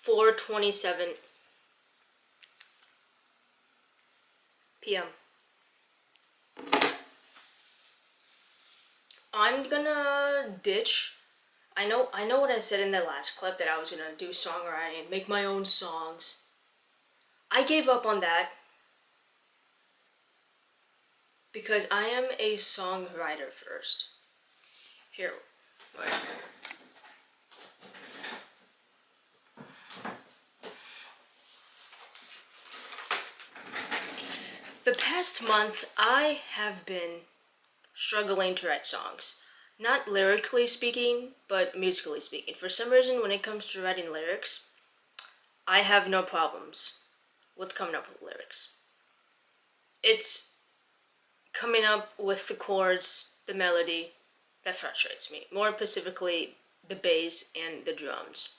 4:27 p.m. I'm gonna ditch. I know what I said in the last clip, that I was gonna do songwriting, make my own songs. I gave up on that because I am a songwriter first. Here, wait. The past month, I have been struggling to write songs. Not lyrically speaking, but musically speaking. For some reason, when it comes to writing lyrics, I have no problems with coming up with lyrics. It's coming up with the chords, the melody, that frustrates me. More specifically, the bass and the drums.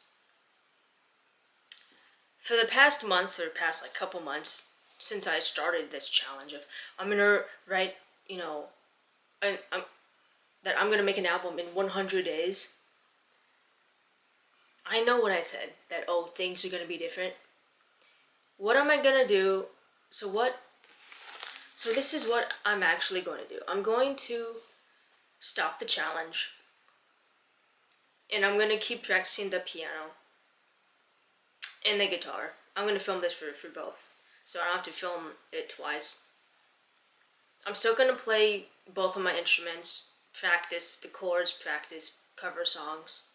For the past month, or past couple months, since I started this challenge of I'm gonna write, that I'm gonna make an album in 100 days. I know what I said, that things are gonna be different. What am I gonna do? So this is what I'm actually going to do. I'm going to stop the challenge, and I'm gonna keep practicing the piano and the guitar. I'm gonna film this for both, so I don't have to film it twice. I'm still gonna play both of my instruments, practice the chords, practice cover songs.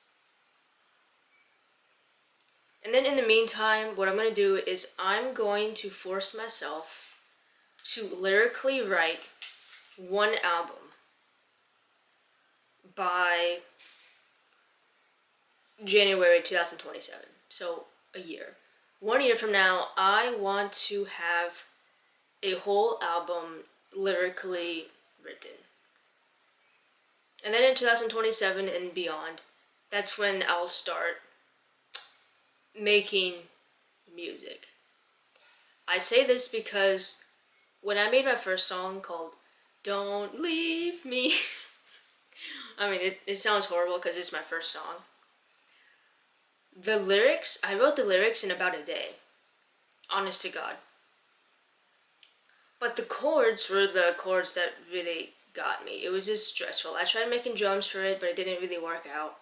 And then in the meantime, what I'm going to do is I'm going to force myself to lyrically write one album by January 2027. So a year. 1 year from now, I want to have a whole album lyrically written. And then in 2027 and beyond, that's when I'll start making music. I say this because when I made my first song called Don't Leave Me, I mean, it sounds horrible because it's my first song. I wrote the lyrics in about a day. Honest to God. But the chords were the chords that really got me. It was just stressful. I tried making drums for it, but it didn't really work out.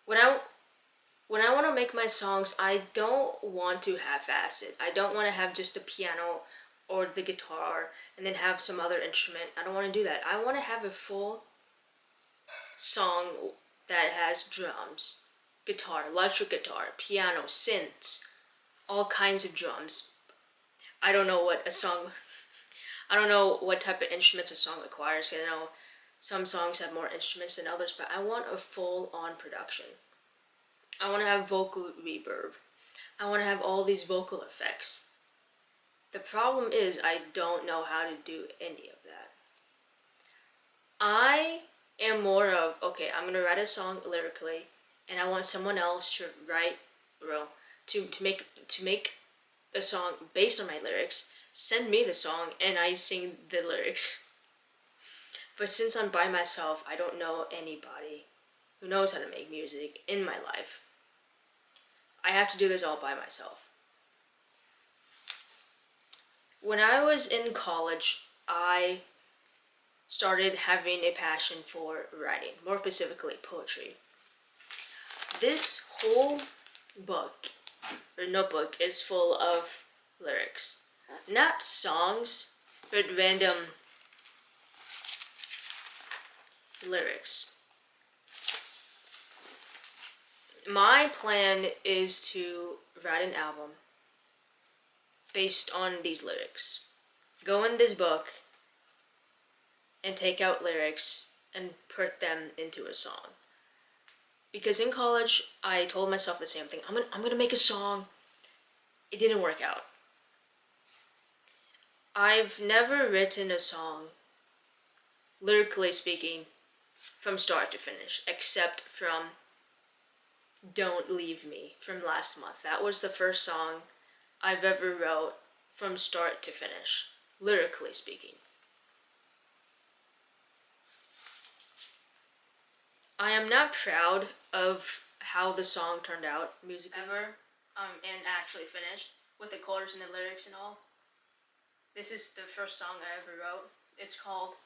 When I want to make my songs, I don't want to half-ass it. I don't want to have just the piano or the guitar and then have some other instrument. I don't want to do that. I want to have a full song that has drums, guitar, electric guitar, piano, synths, all kinds of drums. I don't know what type of instruments a song requires. I know some songs have more instruments than others, but I want a full-on production. I want to have vocal reverb. I want to have all these vocal effects. The problem is I don't know how to do any of that. I am more of, okay, I'm going to write a song lyrically, and I want someone else to write, to make a song based on my lyrics, send me the song, and I sing the lyrics. But since I'm by myself, I don't know anybody who knows how to make music in my life. I have to do this all by myself. When I was in college, I started having a passion for writing, more specifically poetry. This whole book, or notebook, is full of lyrics. Not songs, but random lyrics. My plan is to write an album based on these lyrics. Go in this book and take out lyrics and put them into a song. Because in college, I told myself the same thing. I'm gonna make a song. It didn't work out. I've never written a song, lyrically speaking, from start to finish, except from Don't Leave Me from last month. That was the first song I've ever wrote from start to finish, lyrically speaking. I am not proud of how the song turned out musically ever, and actually finished with the chords and the lyrics and all. This is the first song I ever wrote. It's called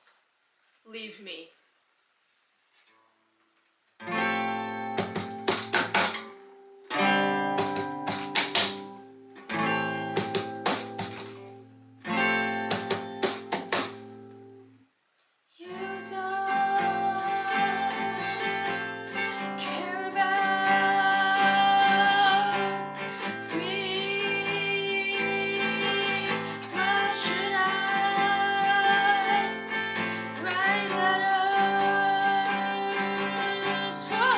Leave Me. Write letters for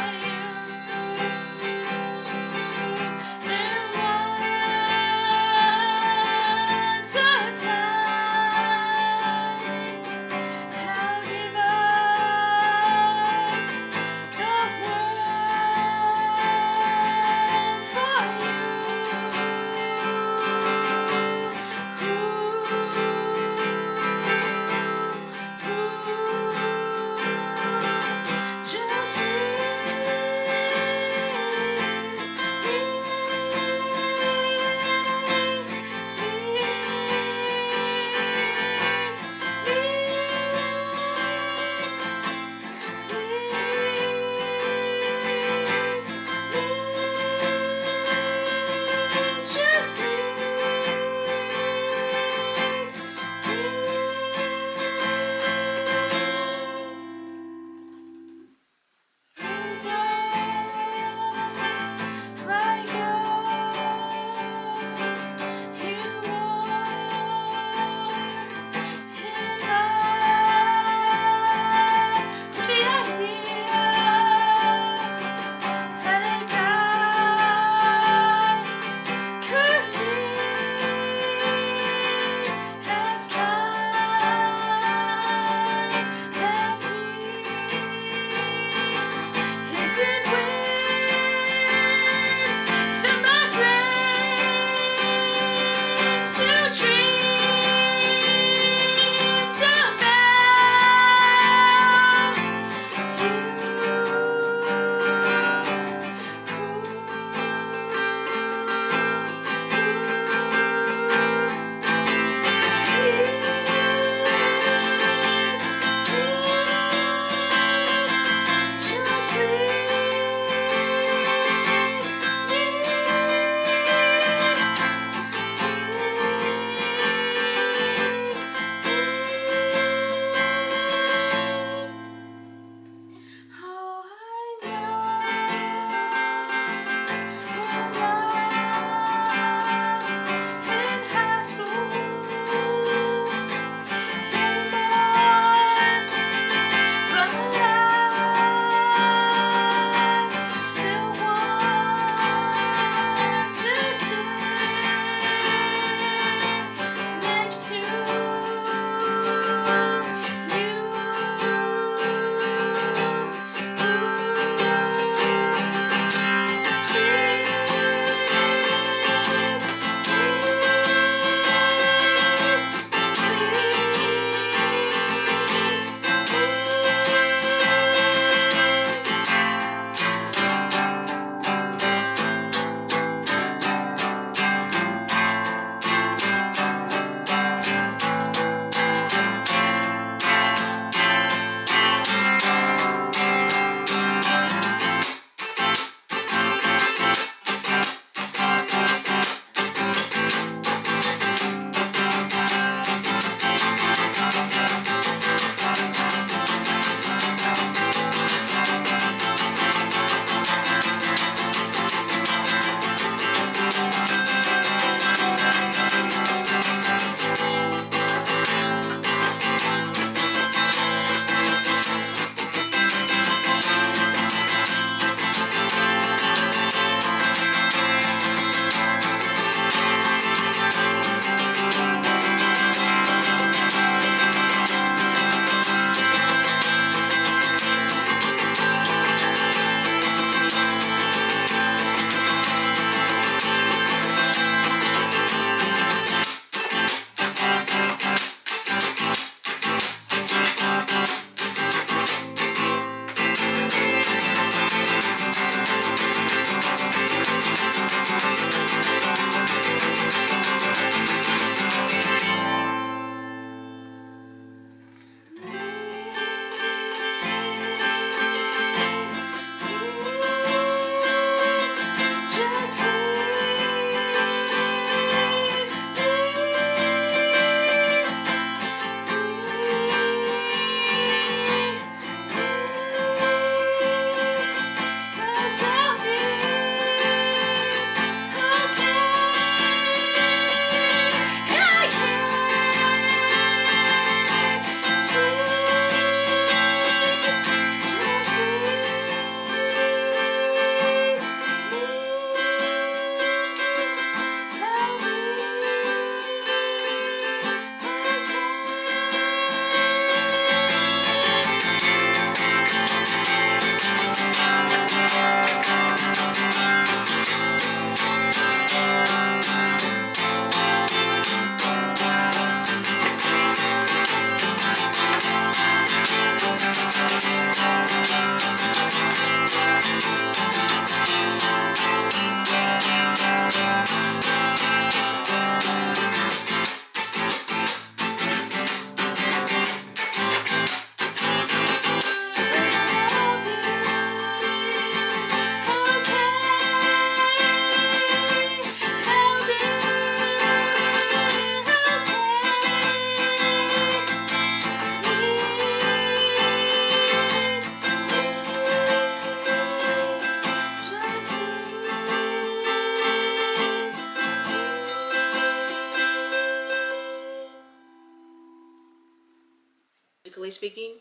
musically speaking.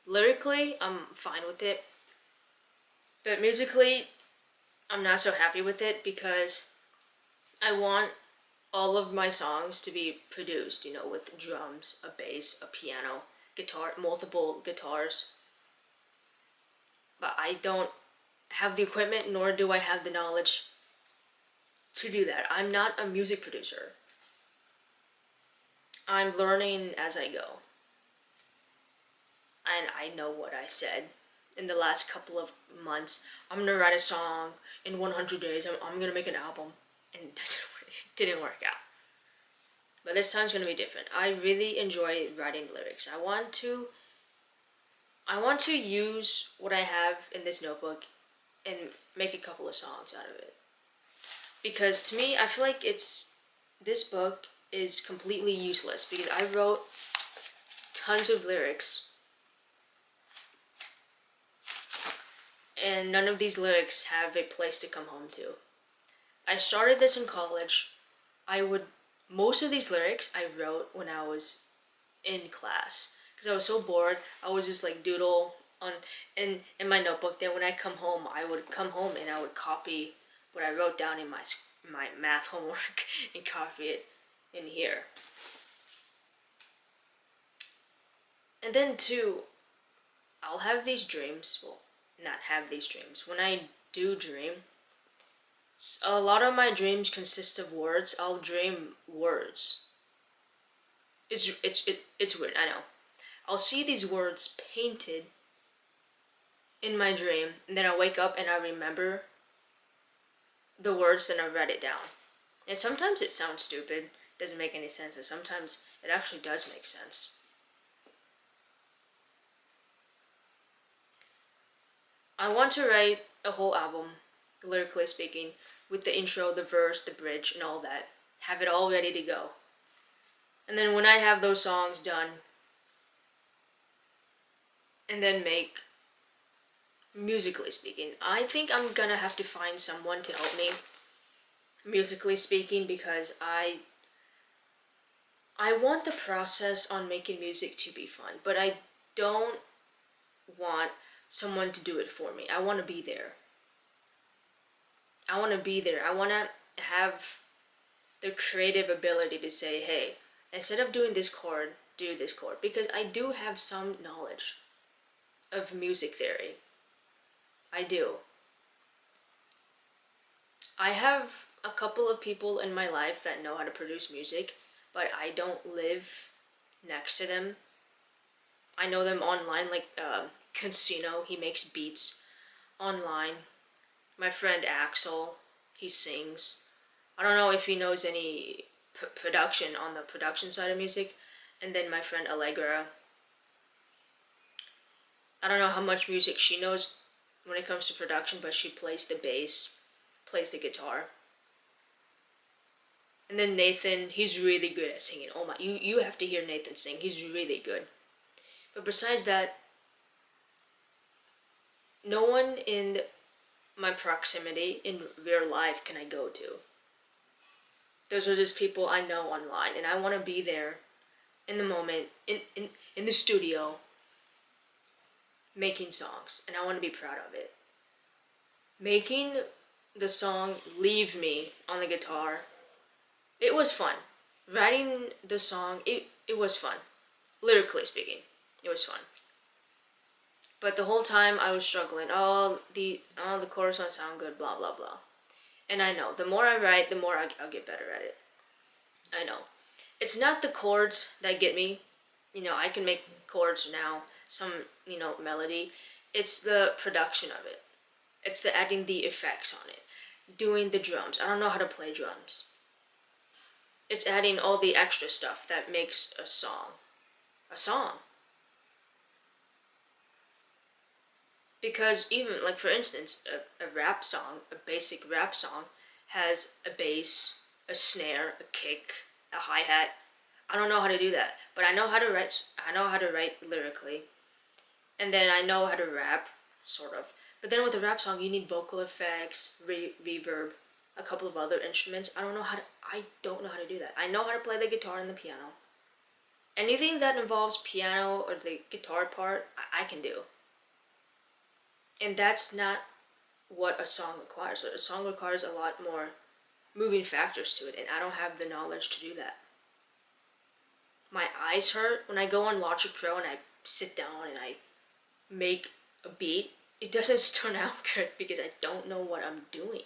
Lyrically, I'm fine with it. But musically, I'm not so happy with it because I want all of my songs to be produced, with drums, a bass, a piano, guitar, multiple guitars. But I don't have the equipment, nor do I have the knowledge to do that. I'm not a music producer. I'm learning as I go. And I know what I said in the last couple of months. I'm gonna write a song in 100 days. I'm gonna make an album. And it didn't work out. But this time's gonna be different. I really enjoy writing lyrics. I want to use what I have in this notebook and make a couple of songs out of it. Because to me, I feel like this book is completely useless because I wrote tons of lyrics and none of these lyrics have a place to come home to. I started this in college. Most of these lyrics I wrote when I was in class because I was so bored. I would just like doodle in my notebook. Then when I come home, I would come home and I would copy what I wrote down in my math homework and copy it in here. And then too, I'll have these dreams. Well, not have these dreams. When I do dream, a lot of my dreams consist of words. I'll dream words. It's weird, I know. I'll see these words painted in my dream, and then I wake up and I remember the words and I write it down. And sometimes it sounds stupid, doesn't make any sense, and sometimes it actually does make sense. I want to write a whole album, lyrically speaking, with the intro, the verse, the bridge, and all that. Have it all ready to go. And then when I have those songs done, and then make, musically speaking, I think I'm gonna have to find someone to help me, musically speaking, because I want the process on making music to be fun, but I don't want someone to do it for me. I want to be there. I want to have the creative ability to say, hey, instead of doing this chord, do this chord. Because I do have some knowledge of music theory. I do. I have a couple of people in my life that know how to produce music, but I don't live next to them. I know them online, like Consino, he makes beats online. My friend Axel, he sings. I don't know if he knows any production on the production side of music. And then my friend Allegra. I don't know how much music she knows when it comes to production, but she plays the bass, plays the guitar. And then Nathan, he's really good at singing. Oh my, you have to hear Nathan sing. He's really good. But besides that, no one in my proximity in real life can I go to. Those are just people I know online, and I want to be there in the moment, in the studio, making songs, and I want to be proud of it. Making the song Leave Me on the guitar, it was fun. Writing the song, it was fun. Lyrically speaking, it was fun. But the whole time I was struggling. The chorus don't sound good, blah blah blah. And I know, the more I write, the more I'll get better at it. I know. It's not the chords that get me. I can make chords now, some, melody. It's the production of it. It's the adding the effects on it. Doing the drums. I don't know how to play drums. It's adding all the extra stuff that makes a song. A song. Because even, like for instance, a rap song, a basic rap song, has a bass, a snare, a kick, a hi-hat. I don't know how to do that, but I know how to write lyrically. And then I know how to rap, sort of. But then with a rap song, you need vocal effects, reverb, a couple of other instruments. I don't know how to do that. I know how to play the guitar and the piano. anything that involves piano or the guitar part, I can do. And that's not what a song requires. A song requires a lot more moving factors to it, and I don't have the knowledge to do that. My eyes hurt when I go on Logic Pro and I sit down and I make a beat. It doesn't turn out good because I don't know what I'm doing.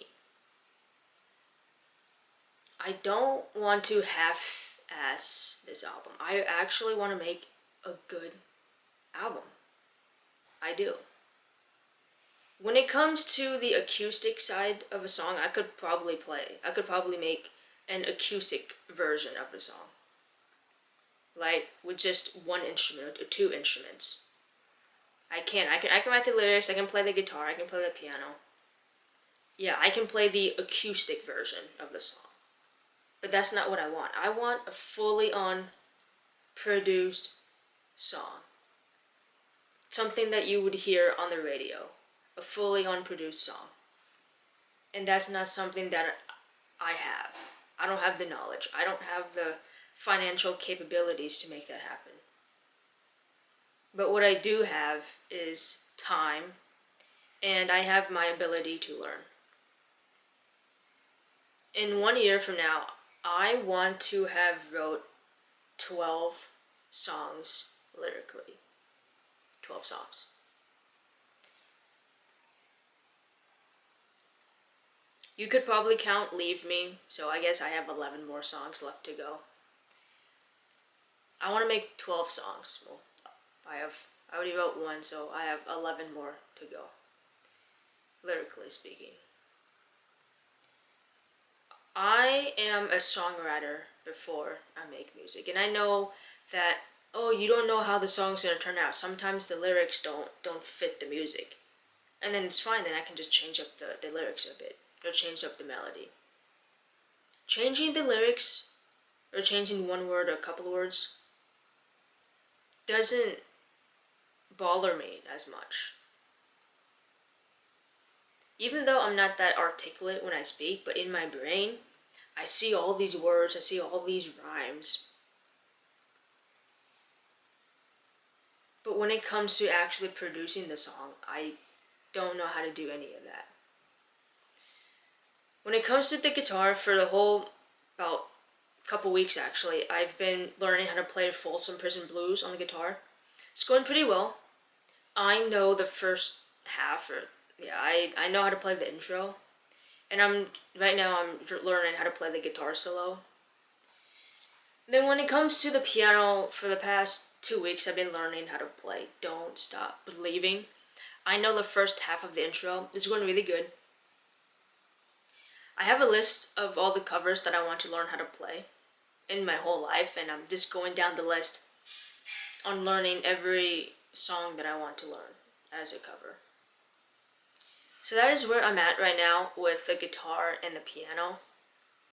I don't want to half-ass this album. I actually want to make a good album. I do. When it comes to the acoustic side of a song, I could probably make an acoustic version of the song. Like, with just one instrument or two instruments. I can write the lyrics, I can play the guitar, I can play the piano. Yeah, I can play the acoustic version of the song. But that's not what I want. I want a fully on produced song. Something that you would hear on the radio. A fully on produced song. And that's not something that I have. I don't have the knowledge. I don't have the financial capabilities to make that happen. But what I do have is time, and I have my ability to learn. In 1 year from now, I want to have wrote 12 songs lyrically. 12 songs. You could probably count Leave Me, so I guess I have 11 more songs left to go. I want to make 12 songs. Well, I already wrote one, so I have 11 more to go. Lyrically speaking. I am a songwriter before I make music, and I know that, you don't know how the song's gonna turn out. Sometimes the lyrics don't fit the music. And then it's fine, then I can just change up the lyrics a bit, or change up the melody. Changing the lyrics, or changing one word or a couple of words, doesn't bother me as much. Even though I'm not that articulate when I speak, but in my brain, I see all these words, I see all these rhymes. But when it comes to actually producing the song, I don't know how to do any of that. When it comes to the guitar, for the whole, about couple weeks actually, I've been learning how to play Folsom Prison Blues on the guitar. It's going pretty well. I know the first half, I know how to play the intro, and right now I'm learning how to play the guitar solo. Then when it comes to the piano, for the past 2 weeks I've been learning how to play Don't Stop Believing. I know the first half of the intro. It's going really good. I have a list of all the covers that I want to learn how to play in my whole life, and I'm just going down the list on learning every song that I want to learn as a cover. So that is where I'm at right now with the guitar and the piano.